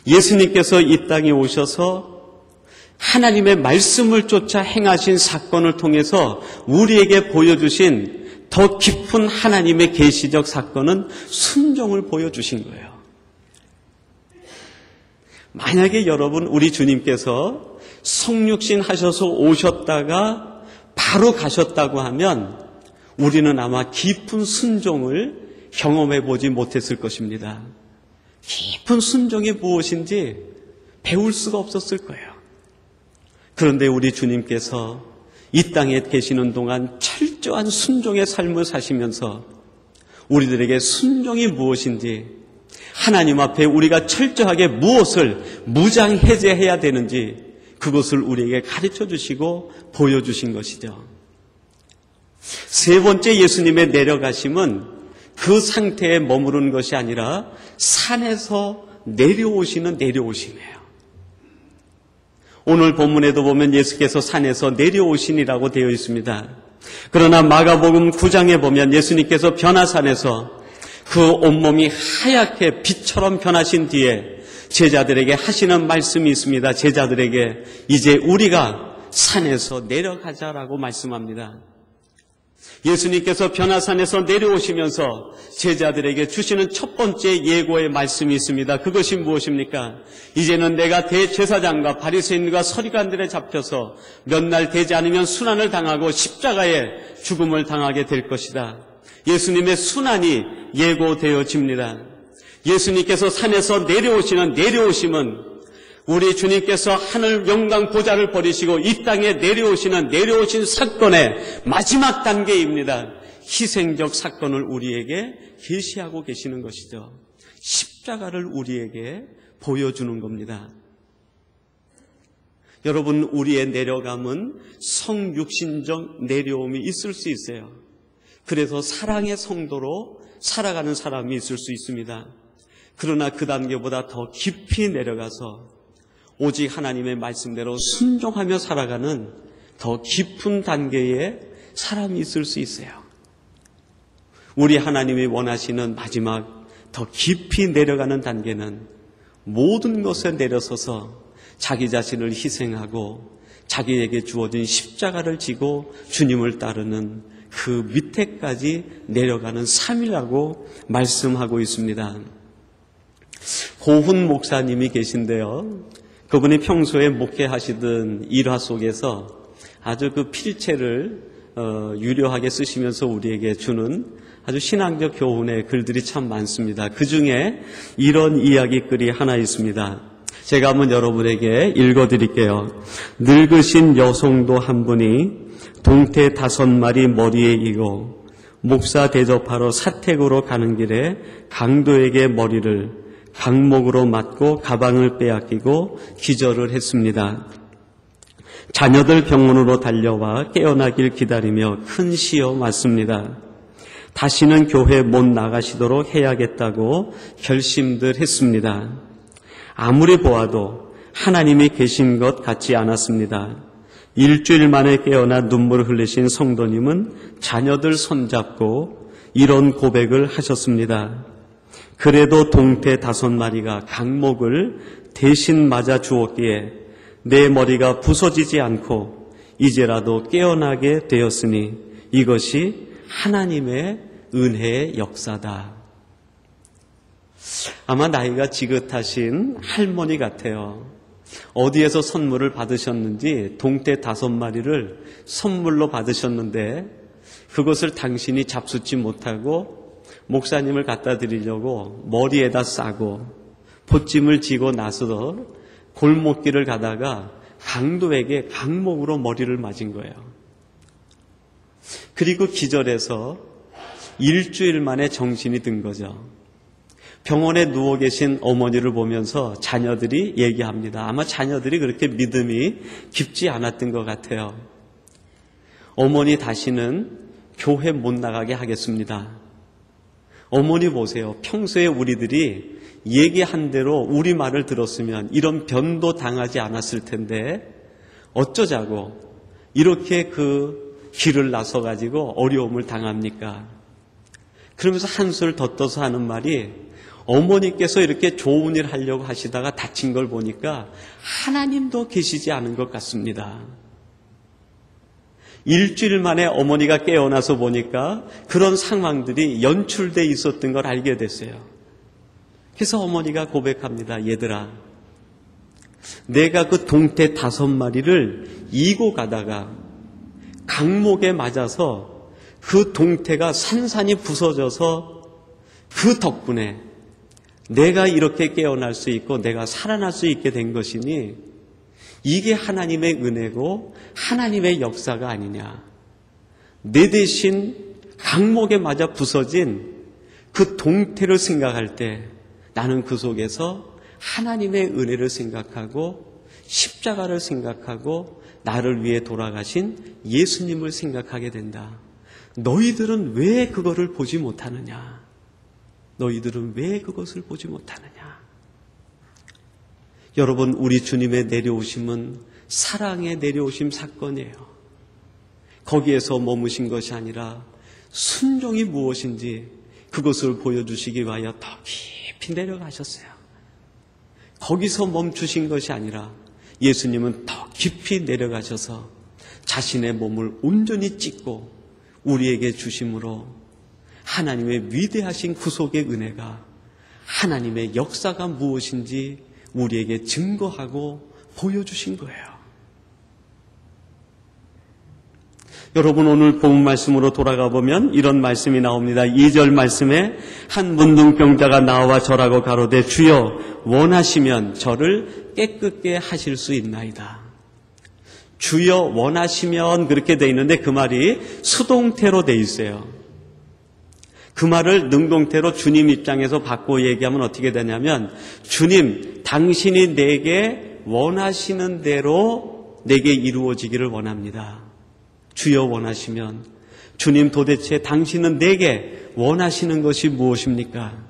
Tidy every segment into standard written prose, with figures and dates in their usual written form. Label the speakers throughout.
Speaker 1: 예수님께서 이 땅에 오셔서 하나님의 말씀을 쫓아 행하신 사건을 통해서 우리에게 보여주신 더 깊은 하나님의 계시적 사건은 순종을 보여주신 거예요. 만약에 여러분, 우리 주님께서 성육신 하셔서 오셨다가 바로 가셨다고 하면 우리는 아마 깊은 순종을 경험해 보지 못했을 것입니다. 깊은 순종이 무엇인지 배울 수가 없었을 거예요. 그런데 우리 주님께서 이 땅에 계시는 동안 철저한 순종의 삶을 사시면서 우리들에게 순종이 무엇인지, 하나님 앞에 우리가 철저하게 무엇을 무장해제해야 되는지 그것을 우리에게 가르쳐 주시고 보여주신 것이죠. 세 번째 예수님의 내려가심은 그 상태에 머무른 것이 아니라 산에서 내려오시는 내려오심이에요. 오늘 본문에도 보면 예수께서 산에서 내려오시니라고 되어 있습니다. 그러나 마가복음 9장에 보면 예수님께서 변화산에서 그 온몸이 하얗게 빛처럼 변하신 뒤에 제자들에게 하시는 말씀이 있습니다. 제자들에게 이제 우리가 산에서 내려가자라고 말씀합니다. 예수님께서 변화산에서 내려오시면서 제자들에게 주시는 첫 번째 예고의 말씀이 있습니다. 그것이 무엇입니까? 이제는 내가 대제사장과 바리새인과 서기관들에 잡혀서 몇 날 되지 않으면 순환을 당하고 십자가에 죽음을 당하게 될 것이다. 예수님의 순환이 예고되어집니다. 예수님께서 산에서 내려오시는 내려오심은 우리 주님께서 하늘 영광 보좌를 버리시고 이 땅에 내려오신 사건의 마지막 단계입니다. 희생적 사건을 우리에게 계시하고 계시는 것이죠. 십자가를 우리에게 보여주는 겁니다. 여러분, 우리의 내려감은 성육신적 내려옴이 있을 수 있어요. 그래서 사랑의 성도로 살아가는 사람이 있을 수 있습니다. 그러나 그 단계보다 더 깊이 내려가서 오직 하나님의 말씀대로 순종하며 살아가는 더 깊은 단계의 사람이 있을 수 있어요. 우리 하나님이 원하시는 마지막 더 깊이 내려가는 단계는 모든 것에 내려서서 자기 자신을 희생하고 자기에게 주어진 십자가를 지고 주님을 따르는 그 밑에까지 내려가는 삶이라고 말씀하고 있습니다. 고훈 목사님이 계신데요. 그분이 평소에 목회하시던 일화 속에서 아주 그 필체를 유려하게 쓰시면서 우리에게 주는 아주 신앙적 교훈의 글들이 참 많습니다. 그 중에 이런 이야기글이 하나 있습니다. 제가 한번 여러분에게 읽어드릴게요. 늙으신 여성도 한 분이 동태 5마리 머리에 이고 목사 대접하러 사택으로 가는 길에 강도에게 머리를 강목으로 맞고 가방을 빼앗기고 기절을 했습니다. 자녀들 병원으로 달려와 깨어나길 기다리며 큰 시여 맞습니다. 다시는 교회 못 나가시도록 해야겠다고 결심들 했습니다. 아무리 보아도 하나님이 계신 것 같지 않았습니다. 일주일 만에 깨어나 눈물을 흘리신 성도님은 자녀들 손잡고 이런 고백을 하셨습니다. 그래도 동태 5마리가 강목을 대신 맞아 주었기에 내 머리가 부서지지 않고 이제라도 깨어나게 되었으니 이것이 하나님의 은혜의 역사다. 아마 나이가 지긋하신 할머니 같아요. 어디에서 선물을 받으셨는지 동태 5마리를 선물로 받으셨는데 그것을 당신이 잡수지 못하고 목사님을 갖다 드리려고 머리에다 싸고 보찜을 지고 나서 골목길을 가다가 강도에게 강목으로 머리를 맞은 거예요. 그리고 기절해서 일주일 만에 정신이 든 거죠. 병원에 누워 계신 어머니를 보면서 자녀들이 얘기합니다. 아마 자녀들이 그렇게 믿음이 깊지 않았던 것 같아요. 어머니 다시는 교회 못 나가게 하겠습니다. 어머니 보세요. 평소에 우리들이 얘기한 대로 우리 말을 들었으면 이런 변도 당하지 않았을 텐데 어쩌자고 이렇게 그 길을 나서가지고 어려움을 당합니까? 그러면서 한술 더 떠서 하는 말이 어머니께서 이렇게 좋은 일 하려고 하시다가 다친 걸 보니까 하나님도 계시지 않은 것 같습니다. 일주일 만에 어머니가 깨어나서 보니까 그런 상황들이 연출돼 있었던 걸 알게 됐어요. 그래서 어머니가 고백합니다. 얘들아, 내가 그 동태 5마리를 이고 가다가 강목에 맞아서 그 동태가 산산이 부서져서 그 덕분에 내가 이렇게 깨어날 수 있고 내가 살아날 수 있게 된 것이니 이게 하나님의 은혜고 하나님의 역사가 아니냐. 내 대신 강목에 맞아 부서진 그 동태를 생각할 때 나는 그 속에서 하나님의 은혜를 생각하고 십자가를 생각하고 나를 위해 돌아가신 예수님을 생각하게 된다. 너희들은 왜 그거를 보지 못하느냐? 너희들은 왜 그것을 보지 못하느냐? 여러분, 우리 주님의 내려오심은 사랑의 내려오심 사건이에요. 거기에서 머무신 것이 아니라 순종이 무엇인지 그것을 보여주시기 위하여 더 깊이 내려가셨어요. 거기서 멈추신 것이 아니라 예수님은 더 깊이 내려가셔서 자신의 몸을 온전히 찢고 우리에게 주심으로 하나님의 위대하신 구속의 은혜가 하나님의 역사가 무엇인지 우리에게 증거하고 보여주신 거예요. 여러분, 오늘 본 말씀으로 돌아가 보면 이런 말씀이 나옵니다. 2절 말씀에 한 문둥병자가 나와 절하고 가로되 주여 원하시면 저를 깨끗게 하실 수 있나이다. 주여 원하시면 그렇게 돼 있는데 그 말이 수동태로 돼 있어요. 그 말을 능동태로 주님 입장에서 바꿔 얘기하면 어떻게 되냐면 주님, 당신이 내게 원하시는 대로 내게 이루어지기를 원합니다. 주여 원하시면 주님, 도대체 당신은 내게 원하시는 것이 무엇입니까?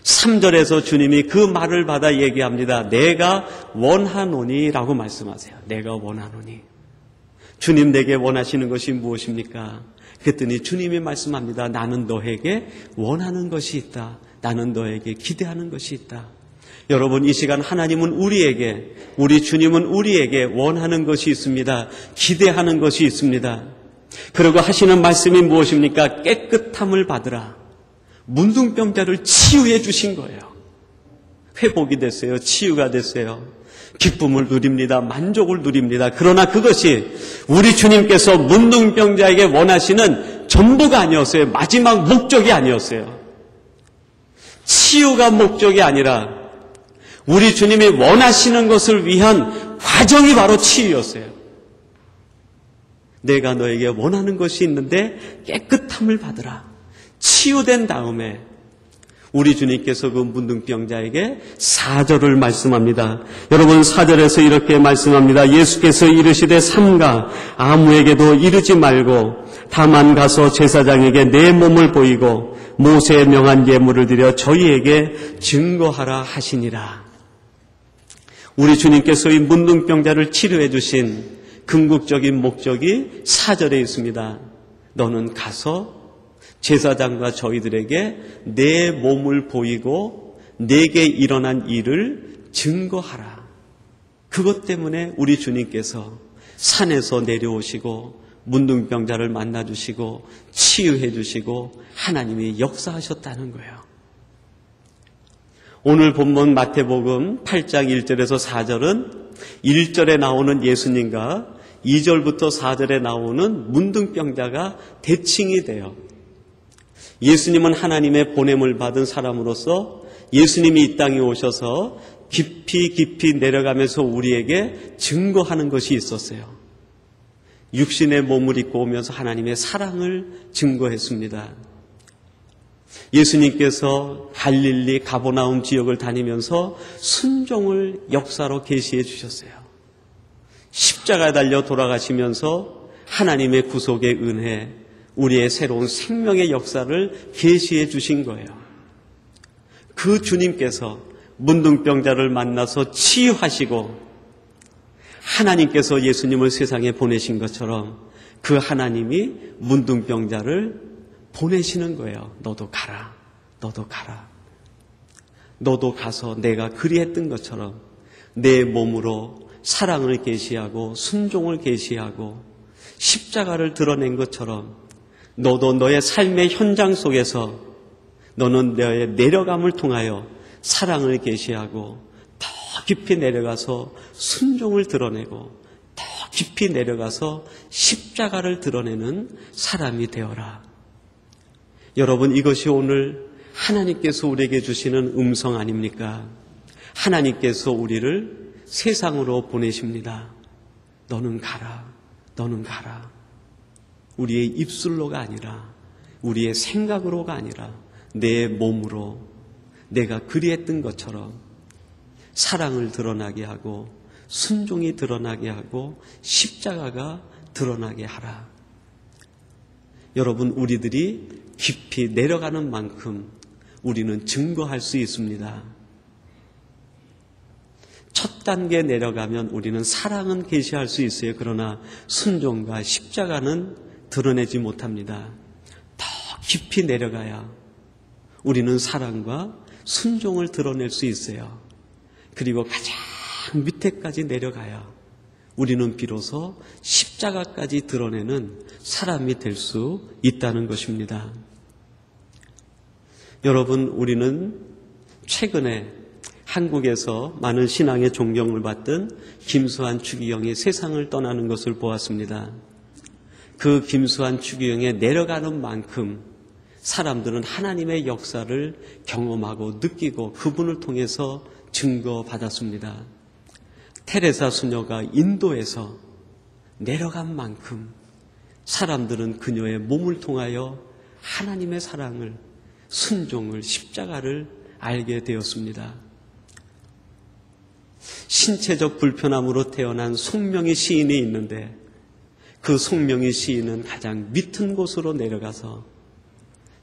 Speaker 1: 3절에서 주님이 그 말을 받아 얘기합니다. 내가 원하노니 라고 말씀하세요. 내가 원하노니. 주님, 내게 원하시는 것이 무엇입니까? 그랬더니 주님이 말씀합니다. 나는 너에게 원하는 것이 있다. 나는 너에게 기대하는 것이 있다. 여러분, 이 시간 하나님은 우리에게, 우리 주님은 우리에게 원하는 것이 있습니다. 기대하는 것이 있습니다. 그리고 하시는 말씀이 무엇입니까? 깨끗함을 받으라. 문둥병자를 치유해 주신 거예요. 회복이 됐어요. 치유가 됐어요. 기쁨을 누립니다. 만족을 누립니다. 그러나 그것이 우리 주님께서 문둥병자에게 원하시는 전부가 아니었어요. 마지막 목적이 아니었어요. 치유가 목적이 아니라 우리 주님이 원하시는 것을 위한 과정이 바로 치유였어요. 내가 너에게 원하는 것이 있는데 깨끗함을 받으라. 치유된 다음에 우리 주님께서 그 문둥병자에게 4절을 말씀합니다. 여러분, 4절에서 이렇게 말씀합니다. 예수께서 이르시되 삼가 아무에게도 이르지 말고 다만 가서 제사장에게 내 몸을 보이고 모세의 명한 예물을 드려 저희에게 증거하라 하시니라. 우리 주님께서 이 문둥병자를 치료해 주신 궁극적인 목적이 4절에 있습니다. 너는 가서 제사장과 저희들에게 내 몸을 보이고 내게 일어난 일을 증거하라. 그것 때문에 우리 주님께서 산에서 내려오시고 문둥병자를 만나주시고 치유해 주시고 하나님이 역사하셨다는 거예요. 오늘 본문 마태복음 8장 1절에서 4절은 1절에 나오는 예수님과 2절부터 4절에 나오는 문둥병자가 대칭이 돼요. 예수님은 하나님의 보냄을 받은 사람으로서 예수님이 이 땅에 오셔서 깊이 내려가면서 우리에게 증거하는 것이 있었어요. 육신의 몸을 입고 오면서 하나님의 사랑을 증거했습니다. 예수님께서 갈릴리 가버나움 지역을 다니면서 순종을 역사로 계시해 주셨어요. 십자가에 달려 돌아가시면서 하나님의 구속의 은혜, 우리의 새로운 생명의 역사를 계시해 주신 거예요. 그 주님께서 문둥병자를 만나서 치유하시고 하나님께서 예수님을 세상에 보내신 것처럼 그 하나님이 문둥병자를 보내시는 거예요. 너도 가라, 너도 가라, 너도 가서 내가 그리했던 것처럼 내 몸으로 사랑을 계시하고 순종을 계시하고 십자가를 드러낸 것처럼 너도 너의 삶의 현장 속에서 너는 너의 내려감을 통하여 사랑을 계시하고 더 깊이 내려가서 순종을 드러내고 더 깊이 내려가서 십자가를 드러내는 사람이 되어라. 여러분, 이것이 오늘 하나님께서 우리에게 주시는 음성 아닙니까? 하나님께서 우리를 세상으로 보내십니다. 너는 가라. 너는 가라. 우리의 입술로가 아니라 우리의 생각으로가 아니라 내 몸으로 내가 그리했던 것처럼 사랑을 드러나게 하고 순종이 드러나게 하고 십자가가 드러나게 하라. 여러분, 우리들이 깊이 내려가는 만큼 우리는 증거할 수 있습니다. 첫 단계 내려가면 우리는 사랑은 계시할 수 있어요. 그러나 순종과 십자가는 드러내지 못합니다. 더 깊이 내려가야 우리는 사랑과 순종을 드러낼 수 있어요. 그리고 가장 밑에까지 내려가야 우리는 비로소 십자가까지 드러내는 사람이 될 수 있다는 것입니다. 여러분, 우리는 최근에 한국에서 많은 신앙의 존경을 받던 김수환 추기경이 세상을 떠나는 것을 보았습니다. 그 김수환 추기경에 내려가는 만큼 사람들은 하나님의 역사를 경험하고 느끼고 그분을 통해서 증거받았습니다. 테레사 수녀가 인도에서 내려간 만큼 사람들은 그녀의 몸을 통하여 하나님의 사랑을, 순종을, 십자가를 알게 되었습니다. 신체적 불편함으로 태어난 송명희 시인이 있는데 그 송명희 시인은 가장 밑은 곳으로 내려가서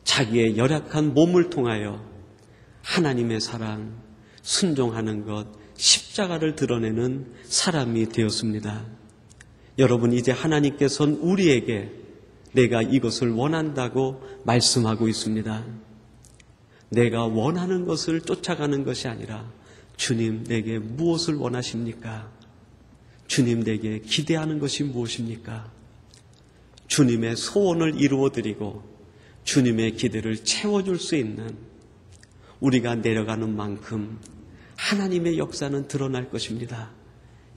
Speaker 1: 자기의 열악한 몸을 통하여 하나님의 사랑, 순종하는 것, 십자가를 드러내는 사람이 되었습니다. 여러분, 이제 하나님께서는 우리에게 내가 이것을 원한다고 말씀하고 있습니다. 내가 원하는 것을 쫓아가는 것이 아니라 주님, 내게 무엇을 원하십니까? 주님, 내게 기대하는 것이 무엇입니까? 주님의 소원을 이루어드리고 주님의 기대를 채워줄 수 있는 우리가 내려가는 만큼 하나님의 역사는 드러날 것입니다.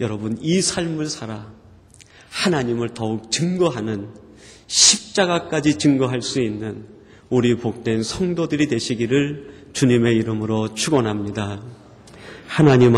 Speaker 1: 여러분, 이 삶을 살아 하나님을 더욱 증거하는, 십자가까지 증거할 수 있는 우리 복된 성도들이 되시기를 주님의 이름으로 축원합니다. 하나님